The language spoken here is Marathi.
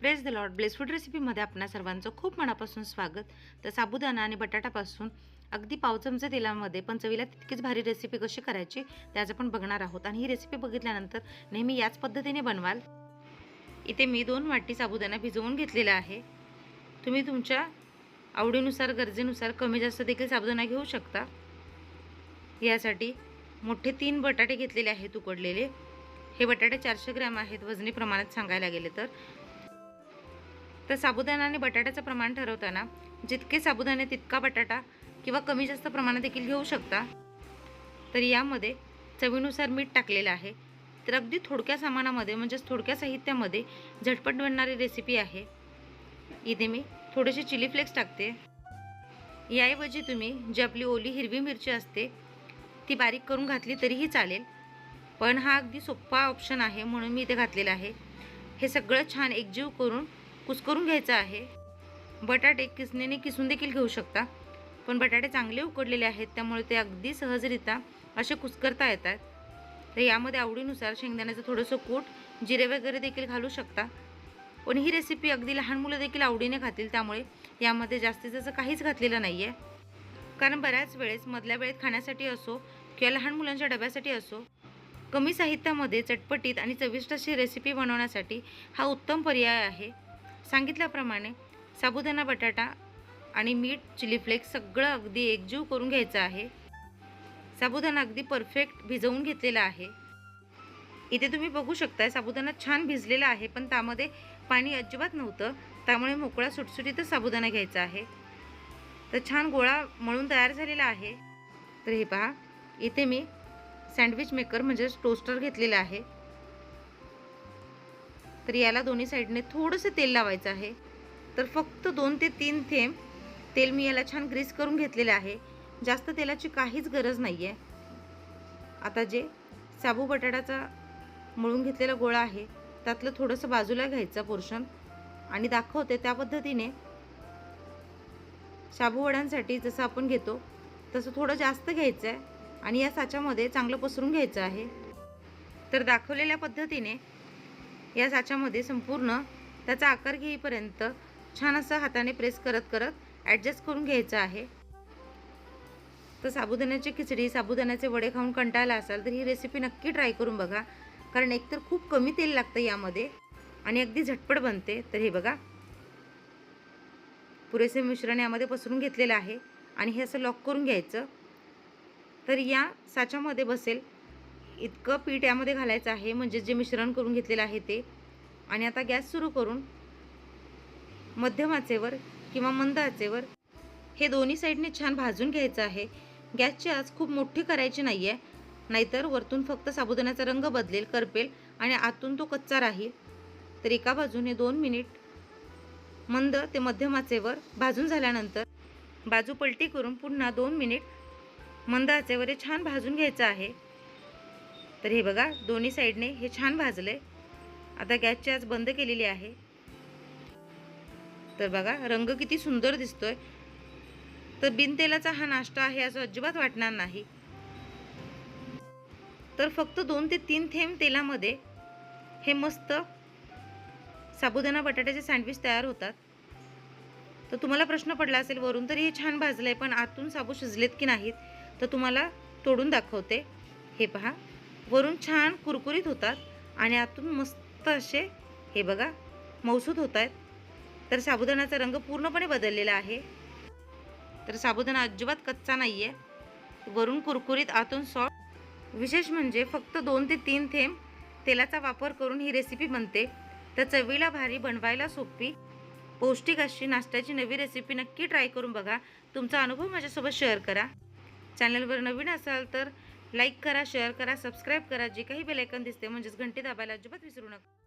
Praise the lord. Bless food रेसिपीमध्ये आपणा सर्वांचं खूप मनापासून स्वागत. तर साबुदाणा आणि बटाटापासून अगदी पाव चमचे तेलामध्ये पण चवीला तितकीच भारी रेसिपी कशी करायची त्याचं आपण बघणार आहोत. आणि ही रेसिपी बघितल्यानंतर नेहमी याच पद्धतीने बनवाल. इथे मी 2 वाटी साबुदाणा भिजवून घेतलेला आहे. तुम्ही तुमच्या आवडीनुसार गरजेनुसार कमी जास्त देखील साबुदाणा घेऊ शकता. यासाठी मोठे 3 बटाटे घेतलेले आहेत उकडलेले. हे बटाटे 400 ग्रॅम आहेत वजनी प्रमाणात सांगायला गेले तर साबुदाणा आणि बटाट्याचं प्रमाण ठरवताना जितके साबुदाणे तितका बटाटा किंवा कमी जास्त प्रमाणात देखील घेऊ शकता. तर यामध्ये चवीनुसार मीठ टाकलेलं आहे. तर अगदी थोडक्या सामानामध्ये म्हणजेच थोडक्या साहित्यामध्ये झटपट बनणारी रेसिपी आहे. इथे मी थोडेसे चिली फ्लेक्स टाकते. याऐवजी तुम्ही जी आपली ओली हिरवी मिरची असते ती बारीक करून घातली तरीही चालेल, पण हा अगदी सोपा ऑप्शन आहे म्हणून मी इथे घातलेला आहे. हे सगळं छान एकजीव करून कुस्करून घ्यायचं आहे. बटाटे किसणीने किसून देखील घेऊ शकता, पण बटाटे चांगले उकडलेले आहेत त्यामुळे ते अगदी सहजरित्या असे कुस्करता येतात. तर यामध्ये आवडीनुसार शेंगदाण्याचं थोडंसं कूट, जिरे वगैरे देखील घालू शकता. पण ही रेसिपी अगदी लहान मुलं देखील आवडीने खातील त्यामुळे यामध्ये जास्तीचं काहीच घातलेलं नाही आहे. कारण बऱ्याच वेळेस मधल्या वेळेत खाण्यासाठी असो किंवा लहान मुलांच्या डब्यासाठी असो, कमी साहित्यामध्ये चटपटीत आणि चविष्ट अशी रेसिपी बनवण्यासाठी हा उत्तम पर्याय आहे. सांगितल्याप्रमाणे साबुदाणा, बटाटा आणि मीठ, चिली फ्लेक्स सगळं अगदी एकजीव करून घ्यायचं आहे. साबुदाणा अगदी परफेक्ट भिजवून घेतलेला आहे. इथे तुम्ही बघू शकताय साबुदाणा छान भिजलेला आहे, पण त्यामध्ये पाणी अजिबात नव्हतं. त्यामुळे मोकळा सुटसुटीतच साबुदाणा घ्यायचा आहे. तर छान गोळा मळून तयार झालेला आहे. तर हे पहा, इथे मी सँडविच मेकर म्हणजेच टोस्टर घेतलेला आहे. तर याला दोन्ही साईडने थोडंसं तेल लावायचं आहे. तर फक्त 2 ते 3 थेंब तेल मी याला छान ग्रीस करून घेतलेले आहे. जास्त तेलाची काहीच गरज नाही आहे. आता जे साबू बटाट्याचा मळून घेतलेला गोळा आहे त्यातलं थोडंसं बाजूला घ्यायचं पोर्शन आणि दाखवते त्या पद्धतीने साबू वड्यांसाठी जसं आपण घेतो तसं थोडं जास्त घ्यायचं आहे आणि या साच्यामध्ये चांगलं पसरून घ्यायचं आहे. तर दाखवलेल्या पद्धतीने या साच्यामध्ये संपूर्ण त्याचा आकार घेईपर्यंत छान असं हाताने प्रेस करत करत ॲडजस्ट करून घ्यायचं आहे. तर साबुदाण्याची खिचडी, साबुदाण्याचे वडे खाऊन कंटाळला असाल तर ही रेसिपी नक्की ट्राय करून बघा. कारण एकतर खूप कमी तेल लागतं यामध्ये आणि अगदी झटपट बनते. तर हे बघा, पुरेसे मिश्रण यामध्ये पसरून घेतलेलं आहे आणि हे असं लॉक करून घ्यायचं. तर या साच्यामध्ये बसेल इतकं पीठ यामध्ये घालायचं आहे, म्हणजे जे मिश्रण करून घेतलेलं आहे ते. आणि आता गॅस सुरू करून मध्यम आचेवर किंवा मंद आचेवर हे दोन्ही साईडने छान भाजून घ्यायचं आहे. गॅसची आच खूप मोठी करायची नाही आहे, नाहीतर वरतून फक्त साबुदाण्याचा रंग बदलेल, करपेल आणि आतून तो कच्चा राहील. तर एका बाजूने 2 मिनिट मंद ते मध्यम आचेवर भाजून झाल्यानंतर बाजू पलटी करून पुन्हा 2 मिनिट मंद आचेवर हे छान भाजून घ्यायचं आहे. तर हे बघा, दोन्ही साईडने हे छान भाजले. आता गॅसची आच बंद केलेली आहे. तर बघा, रंग किती सुंदर दिसतोय. तर बिनतेलाचा हा नाश्ता आहे असं अजिबात वाटणार नाही. तर फक्त 2 ते 3 थेंब तेलामध्ये हे मस्त साबुदाणा बटाट्याचे सँडविच तयार होतात. तर तुम्हाला प्रश्न पडला असेल वरून तर हे छान भाजलंय पण आतून साबू शिजलेत की नाहीत, तर तुम्हाला तोडून दाखवते. हे पहा, वरून छान कुरकुरीत होतात आणि आतून मस्त असे हे बघा मऊसूत होत आहेत. तर साबुदाण्याचा रंग पूर्णपणे बदललेला आहे. तर साबुदाणा अजिबात कच्चा नाही आहे, वरून कुरकुरीत आतून सॉफ्ट. विशेष म्हणजे फक्त 2 ते 3 थेंब तेलाचा वापर करून ही रेसिपी बनते. तर चवीला भारी, बनवायला सोपी, पौष्टिक अशी नाश्त्याची नवी रेसिपी नक्की ट्राय करून बघा. तुमचा अनुभव माझ्यासोबत शेअर करा. चॅनलवर नवीन असाल तर लाईक करा, शेअर करा, सबस्क्राईब करा. जे काही बेल आयकॉन दिसते म्हणजेच घंटी दाबायला अजिबात विसरू नका.